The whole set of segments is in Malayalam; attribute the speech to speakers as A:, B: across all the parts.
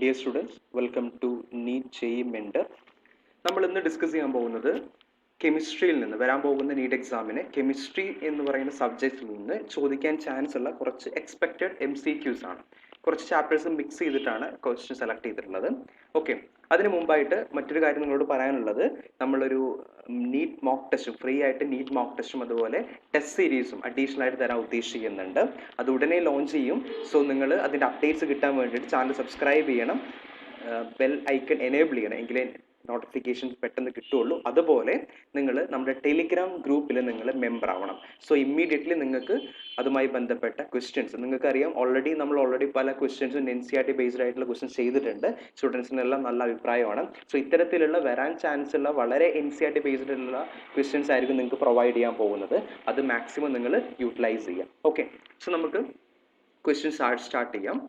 A: Dear students, welcome to NEET JEE Mentor. നമ്മൾ ഇന്ന് ഡിസ്കസ് ചെയ്യാൻ പോകുന്നത് കെമിസ്ട്രിയിൽ നിന്ന് വരാൻ പോകുന്ന നീറ്റ് എക്സാമിന് കെമിസ്ട്രി എന്ന് പറയുന്ന സബ്ജക്റ്റിൽ നിന്ന് ചോദിക്കാൻ ചാൻസ് ഉള്ള കുറച്ച് എക്സ്പെക്റ്റഡ് MCQs ആണ്. കുറച്ച് ചാപ്റ്റേഴ്സ് മിക്സ് ചെയ്തിട്ടാണ് ക്വസ്റ്റ്യൻ സെലക്ട് ചെയ്തിട്ടുള്ളത്. ഓക്കെ, അതിന് മുമ്പായിട്ട് മറ്റൊരു കാര്യം നിങ്ങളോട് പറയാനുള്ളത്, നമ്മളൊരു നീറ്റ് മോക്ക് ടെസ്റ്റും ഫ്രീ ആയിട്ട് നീറ്റ് മോക്ക് ടെസ്റ്റും അതുപോലെ ടെസ്റ്റ് സീരീസും അഡീഷണൽ ആയിട്ട് തരാൻ ഉദ്ദേശിക്കുന്നുണ്ട്. അത് ഉടനെ ലോഞ്ച് ചെയ്യും. സോ നിങ്ങൾ അതിൻ്റെ അപ്ഡേറ്റ്സ് കിട്ടാൻ വേണ്ടിയിട്ട് ചാനൽ സബ്സ്ക്രൈബ് ചെയ്യണം, ബെൽ ഐക്കൺ എനേബിൾ ചെയ്യണം, എങ്കിലേ നോട്ടിഫിക്കേഷൻസ് പെട്ടെന്ന് കിട്ടുള്ളൂ. അതുപോലെ നിങ്ങൾ നമ്മുടെ ടെലിഗ്രാം ഗ്രൂപ്പിൽ നിങ്ങൾ മെമ്പർ ആവണം. സോ ഇമ്മീഡിയറ്റ്ലി നിങ്ങൾക്ക് അതുമായി ബന്ധപ്പെട്ട ക്വസ്റ്റ്യൻസ്, നിങ്ങൾക്കറിയാം നമ്മൾ ഓൾറെഡി പല ക്വസ്റ്റ്യൻസും NCERT ബേസ്ഡ് ആയിട്ടുള്ള ക്വസ്റ്റ്യൻസ് ചെയ്തിട്ടുണ്ട്. സ്റ്റുഡൻസിനെല്ലാം നല്ല അഭിപ്രായമാണ്. സോ ഇത്തരത്തിലുള്ള വരാൻ ചാൻസ് ഉള്ള വളരെ NCERT ബേസ്ഡ് ഉള്ള ക്വസ്റ്റ്യൻസ് ആയിരിക്കും നിങ്ങൾക്ക് പ്രൊവൈഡ് ചെയ്യാൻ പോകുന്നത്. അത് മാക്സിമം നിങ്ങൾ യൂട്ടിലൈസ് ചെയ്യാം. ഓക്കെ, സോ നമുക്ക് ക്വസ്റ്റ്യൻസ് സ്റ്റാർട്ട് ചെയ്യാം.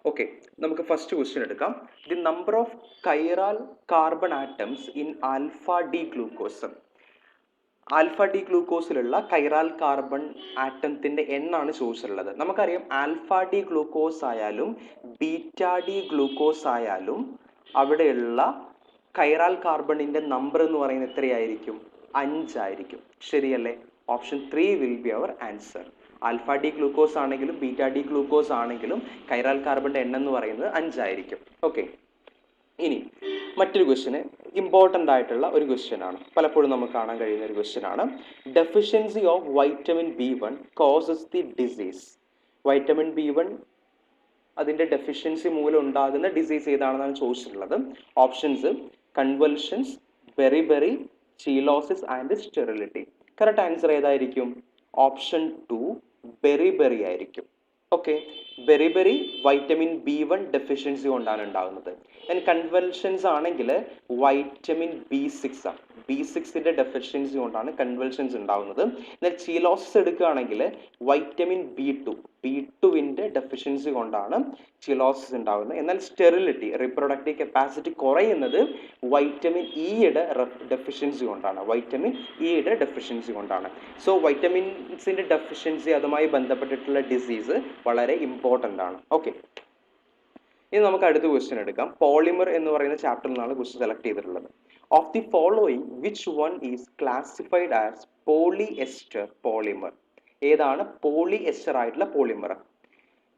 A: ഓക്കെ, നമുക്ക് ഫസ്റ്റ് ക്വസ്റ്റ്യൻ എടുക്കാം. The number of chiral carbon atoms in alpha D glucose. Alpha D ഗ്ലൂക്കോസിലുള്ള കൈറാൽ കാർബൺ ആറ്റത്തിന്റെ എണ്ണാണ് ചോദിച്ചിട്ടുള്ളത്. നമുക്കറിയാം ആൽഫ ഡി ഗ്ലൂക്കോസ് ആയാലും ബീറ്റ ഡി ഗ്ലൂക്കോസ് ആയാലും അവിടെയുള്ള കൈറാൽ കാർബണിന്റെ നമ്പർ എന്ന് പറയുന്നത് എത്രയായിരിക്കും? 5 ആയിരിക്കും. ശരിയല്ലേ? Option 3 will be our answer. Alpha D glucose ആണെങ്കിലും ബീറ്റ ഡി ഗ്ലൂക്കോസ് ആണെങ്കിലും കൈറാൽ കാർബണിന്റെ എണ്ണം എന്ന് പറയുന്നത് 5 ആയിരിക്കും. ഓക്കെ, ഇനി മറ്റൊരു ക്വസ്റ്റ്യന് ഇമ്പോർട്ടൻ്റ് ആയിട്ടുള്ള ഒരു ക്വസ്റ്റ്യൻ ആണ്, പലപ്പോഴും നമുക്ക് കാണാൻ കഴിയുന്ന ഒരു ക്വസ്റ്റ്യൻ ആണ്. Deficiency of vitamin B1 causes the disease. Vitamin B1 അതിന്റെ ഡെഫിഷ്യൻസി മൂലം ഉണ്ടാകുന്ന ഡിസീസ് ഏതാണെന്നാണ് ചോദിച്ചിട്ടുള്ളത്. Options: convulsions, beriberi, cheilosis and sterility. Correct answer ഏതായിരിക്കും? ഓപ്ഷൻ 2 ബെറിബെറി ആയിരിക്കും. Okay, beriberi vitamin B1 deficiency കൊണ്ടാണ് ഉണ്ടാകുന്നത്. കൺവൽഷൻസ് ആണെങ്കിൽ വൈറ്റമിൻ B6 ആണ്. B6ന്റെ ഡെഫിഷ്യൻസി കൊണ്ടാണ് കൺവൽഷൻസ് ഉണ്ടാകുന്നത്. എന്നാൽ ചീലോസിസ് എടുക്കുകയാണെങ്കിൽ വൈറ്റമിൻ B2ന്റെ ഡെഫിഷ്യൻസി കൊണ്ടാണ് ചീലോസിസ് ഉണ്ടാകുന്നത്. എന്നാൽ സ്റ്റെറിലിറ്റി, റീപ്രൊഡക്റ്റീവ് കപ്പാസിറ്റി കുറയുന്നത് വൈറ്റമിൻ ഇയുടെ ഡെഫിഷ്യൻസി കൊണ്ടാണ്. വൈറ്റമിൻ ഇയുടെ ഡെഫിഷ്യൻസി കൊണ്ടാണ്. സോ വൈറ്റമിൻസിന്റെ ഡെഫിഷ്യൻസി അതുമായി ബന്ധപ്പെട്ടിട്ടുള്ള ഡിസീസ് വളരെ ഇമ്പോർട്ടൻ്റ് ആണ്. ഓക്കെ, ഇനി നമുക്ക് അടുത്ത ക്വസ്റ്റ്യൻ എടുക്കാം. പോളിമർ എന്ന് പറയുന്ന ചാപ്റ്ററിൽ നിന്നാണ് ക്വസ്റ്റ്യൻ സെലക്ട് ചെയ്തിട്ടുള്ളത്. Of the following which one is classified as polyester polymer? ഏതാണ് പോളിഎസ്റ്റർ ആയിട്ടുള്ള polymer?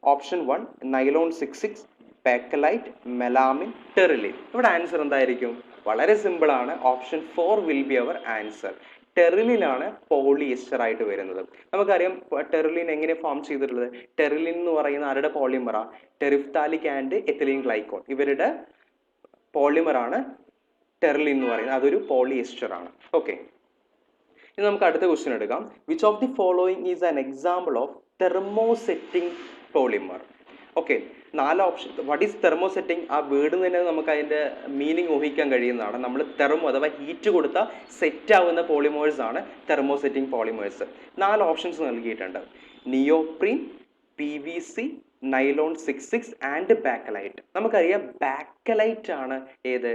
A: Option 1 nylon 66, bakelite, melamine, terylene. ഇവിടെ ആൻസർ എന്തായിരിക്കും? വളരെ സിമ്പിൾ ആണ്. Option 4 will be our answer. ടെറിലിനാണ് പോളിഎസ്റ്റർ ആയിട്ട് വരുന്നത്. നമുക്കറിയാം ടെറിലിൻ എങ്ങനെ ഫോം ചെയ്തിട്ടുള്ളത്. ടെറിലിൻ എന്ന് പറയുന്ന ആരുടെ പോളിമറാ? ടെറിഫ്താലിക് ആൻഡ് എത്തിലീൻ ഗ്ലൈക്കോൾ, ഇവരുടെ പോളിമറാണ് ടെറിലിൻ എന്ന് പറയുന്നത്. അതൊരു പോളിഎസ്റ്റർ ആണ്. ഓക്കെ, ഇനി നമുക്ക് അടുത്ത ക്വസ്റ്റ്യൻ എടുക്കാം. Which of the following is an example of thermosetting polymer? Okay, 4 option. What is thermosetting? ആ വേർഡ് തന്നെ നമുക്ക് അതിൻ്റെ മീനിങ് ഊഹിക്കാൻ കഴിയുന്നതാണ്. നമ്മൾ തെർമോ അഥവാ ഹീറ്റ് കൊടുത്താൽ സെറ്റ് ആവുന്ന പോളിമേഴ്സ് ആണ് തെർമോസെറ്റിംഗ് പോളിമേഴ്സ്. 4 ഓപ്ഷൻസ് നൽകിയിട്ടുണ്ട്. Neoprene, PVC, nylon 66 and bakelite. നമുക്കറിയാം ബാക്കലൈറ്റ് ആണ് ഏത്?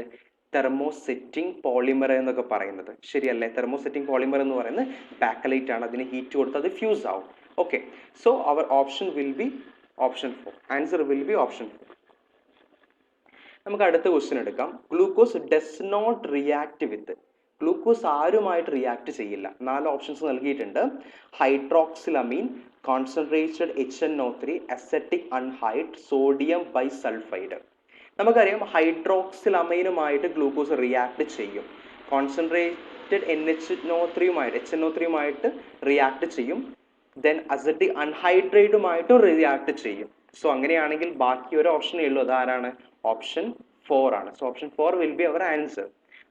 A: തെർമോസെറ്റിംഗ് പോളിമർ എന്നൊക്കെ പറയുന്നത്. ശരിയല്ലേ? തെർമോസെറ്റിംഗ് പോളിമർ എന്ന് പറയുന്നത് ബാക്കലൈറ്റ് ആണ്. അതിന് ഹീറ്റ് കൊടുത്താൽ അത് ഫ്യൂസ് ആവും. Okay, so our option will be option 4. Answer will be option 4. നമുക്ക് അടുത്ത ക്വസ്റ്റ്യൻ എടുക്കാം. Glucose does not react with. Glucose ആരുമായിട്ട് റിയാക്ട് ചെയ്യില്ല. 4 ഓപ്ഷൻസ് നൽകിയിട്ടുണ്ട്. Hydroxylamine, concentrated HNO3, acetic anhydride, sodium bisulphide. നമുക്കറിയാം ഹൈഡ്രോക്സിലമൈനുമായിട്ട് ഗ്ലൂക്കോസ് റിയാക്ട് ചെയ്യും. കോൺസെൻട്രേറ്റഡ് HNO3 റിയാക്ട് ചെയ്യും. ദെൻ അസെറ്റിക് അൺഹൈഡ്രേറ്റുമായിട്ടും റിയാക്ട് ചെയ്യും. സോ അങ്ങനെയാണെങ്കിൽ ബാക്കി ഒരു ഓപ്ഷനേ ഉള്ളൂ. അതാരാണ്? ഓപ്ഷൻ 4 ആണ്. So option 4 will be our answer.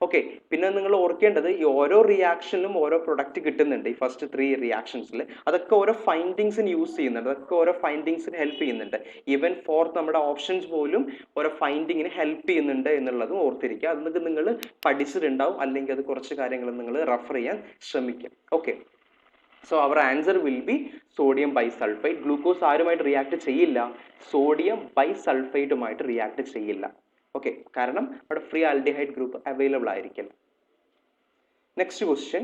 A: Okay, പിന്നെ നിങ്ങൾ ഓർക്കേണ്ടത് ഈ ഓരോ റിയാക്ഷനിലും ഓരോ പ്രൊഡക്റ്റ് കിട്ടുന്നുണ്ട്. ഈ ഫസ്റ്റ് 3 റിയാക്ഷൻസിൽ അതൊക്കെ ഓരോ ഫൈൻഡിങ്സിന് യൂസ് ചെയ്യുന്നുണ്ട്. അതൊക്കെ ഓരോ ഫൈൻഡിങ്സിന് ഹെൽപ്പ് ചെയ്യുന്നുണ്ട്. ഈവൻ 4th നമ്മുടെ ഓപ്ഷൻസ് പോലും ഓരോ ഫൈൻഡിങ്ങിന് ഹെൽപ്പ് ചെയ്യുന്നുണ്ട് എന്നുള്ളതും ഓർത്തിരിക്കുക. അതൊക്കെ നിങ്ങൾ പഠിച്ചിട്ടുണ്ടാവും, അല്ലെങ്കിൽ അത് കുറച്ച് കാര്യങ്ങൾ നിങ്ങൾ റെഫർ ചെയ്യാൻ ശ്രമിക്കുക. Okay, so our answer will be sodium bisulphide. Glucose ആരുമായിട്ട് റിയാക്ട് ചെയ്യില്ല? സോഡിയം ബൈസൾഫൈഡുമായിട്ട് റിയാക്ട് ചെയ്യില്ല. ഓക്കെ, കാരണം അവിടെ ഫ്രീ ആൽഡിഹൈഡ് ഗ്രൂപ്പ് അവൈലബിൾ ആയിരിക്കില്ല. Next question.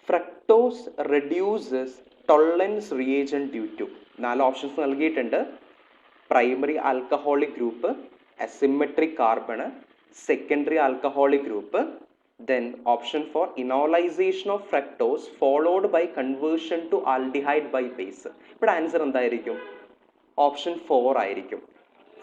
A: Fructose reduces Tollens reagent due to. 4 options നൽകിയിട്ടുണ്ട്. Primary alcoholic group, asymmetric carbon, secondary alcoholic group, then option 4 enolization of fructose followed by conversion to aldehyde by base. ഇവിടെ ആൻസർ എന്തായിരിക്കും? ഓപ്ഷൻ 4 ആയിരിക്കും.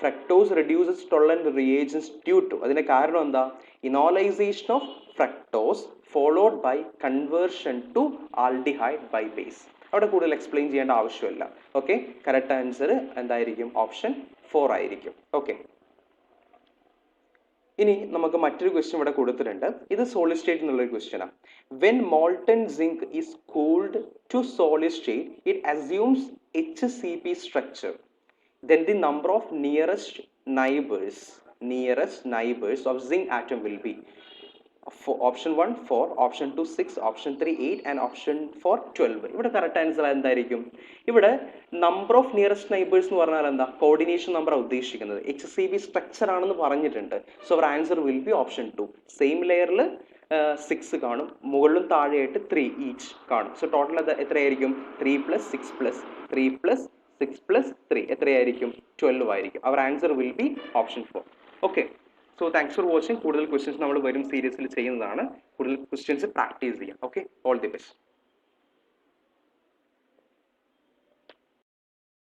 A: Fructose reduces Tollens reagents due to. അതിന്റെ കാരണം എന്താ? Enolisation of fructose followed by conversion to aldehyde by base. അവിടെ കൂടുതൽ എക്സ്പ്ലെയിൻ ചെയ്യേണ്ട ആവശ്യമില്ല. ഓക്കെ, കറക്റ്റ് ആൻസർ എന്തായിരിക്കും? ഓപ്ഷൻ 4 ആയിരിക്കും. ഓക്കെ, ഇനി നമുക്ക് മറ്റൊരു ക്വസ്റ്റ്യൻ ഇവിടെ കൊടുത്തിട്ടുണ്ട്. ഇത് സോളിഡ് സ്റ്റേറ്റ് എന്നുള്ളൊരു ക്വസ്റ്റ്യനാണ്. When molten zinc is cooled to solid state it assumes HCP structure. Then the number of nearest neighbors of zinc atom will be option 1 4, option 2 6, option 3 8 and option 4 12. ഇവിടെ കറക്റ്റ് ആൻസർ എന്തായിരിക്കും? ഇവിടെ നമ്പർ ഓഫ് നിയറസ്റ്റ് നൈബേഴ്സ് എന്ന് പറഞ്ഞാൽ എന്താ? കോർഡിനേഷൻ നമ്പർ ഉദ്ദേശിക്കുന്നത്. HCP സ്ട്രക്ചർ ആണെന്ന് പറഞ്ഞിട്ടുണ്ട്. So our answer will be option 2. Same ലെയറിൽ 6 കാണും, മുകളിലും താഴെയായിട്ട് 3 ഈച്ച് കാണും. സോ ടോട്ടൽ എത്രയായിരിക്കും? 3 + 6 + 3 + 6 + 3 എത്രയായിരിക്കും? 12 ആയിരിക്കും. Our answer will be option 4. Okay, so thanks for watching. കൂടുതൽ ക്വസ്റ്റ്യൻസ് നമ്മൾ വരും സീരീസിൽ ചെയ്യുന്നതാണ്. കൂടുതൽ ക്വസ്റ്റ്യൻസ് പ്രാക്ടീസ് ചെയ്യാം. Okay, all the best.